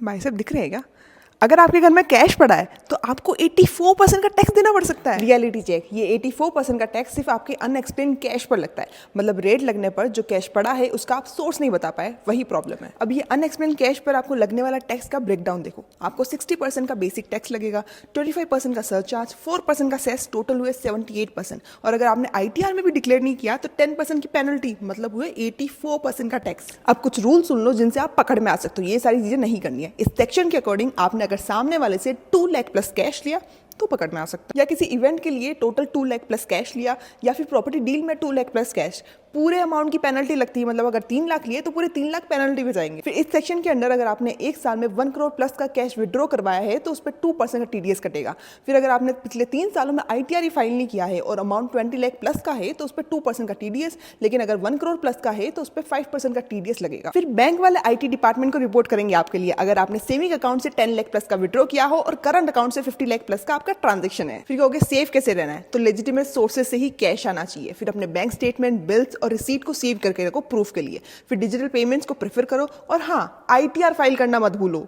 भाई साहब दिख रहे हैं क्या? अगर आपके घर में कैश पड़ा है तो आपको 84% का टैक्स देना पड़ सकता है। रियलिटी चेक, ये 84% का टैक्स सिर्फ आपके अनएक्सप्लेन कैश पर लगता है। मतलब रेट लगने पर जो कैश पड़ा है उसका आप सोर्स नहीं बता पाए, वही प्रॉब्लम है। अब ये अनएक्सप्लेन कैश पर आपको लगने वाला टैक्स का ब्रेकडाउन देखो। आपको 60% का बेसिक टैक्स लगेगा, 25% का सरचार्ज, 4% का सेस, टोटल हुए 78%। और अगर आपने ITR में भी डिक्लेयर नहीं किया तो 10% की पेनल्टी, मतलब हुए 84% का टैक्स। अब कुछ रूल सुन लो जिनसे आप पकड़ में आ सकते हो। ये सारी चीजें नहीं करनी है। इस सेक्शन के अकॉर्डिंग आपने अगर सामने वाले से 2 लाख प्लस कैश लिया तो पकड़ में आ सकता है, या किसी इवेंट के लिए टोटल 2 लाख प्लस कैश लिया, या फिर प्रॉपर्टी डील में 2 लाख प्लस कैश, पूरे अमाउंट की पेनल्टी लगती है। मतलब अगर 3 लाख लिए तो पूरे 3 लाख पेनल्टी में जाएंगे। फिर इस सेक्शन के अंडर अगर आपने एक साल में 1 करोड़ प्लस का कैश विड्रॉ करवाया है तो उस पर 2% का TDS कटेगा। फिर अगर आपने पिछले 3 सालों में ITR फाइल नहीं किया है और अमाउंट 20 लाख प्लस का है तो उस पर 2% का TDS, लेकिन अगर 1 करोड़ प्लस का है तो उस पर 5% का TDS लगेगा। फिर बैंक वाले IT डिपार्टमेंट को रिपोर्ट करेंगे आपके लिए अगर आपने सेविंग अकाउंट से 10 लाख प्लस का विड्रॉ किया हो और करंट अकाउंट से 50 लाख प्लस का आपका ट्रांजेक्शन है। फिर कहोगे सेफ कैसे रहना है, तो लेजिटिमेट सोर्सेज से ही कैश आना चाहिए। फिर अपने बैंक स्टेटमेंट, बिल्स और रिसीट को सेव करके रखो प्रूफ के लिए। फिर डिजिटल पेमेंट्स को प्रेफर करो और हाँ, ITR फाइल करना मत भूलो।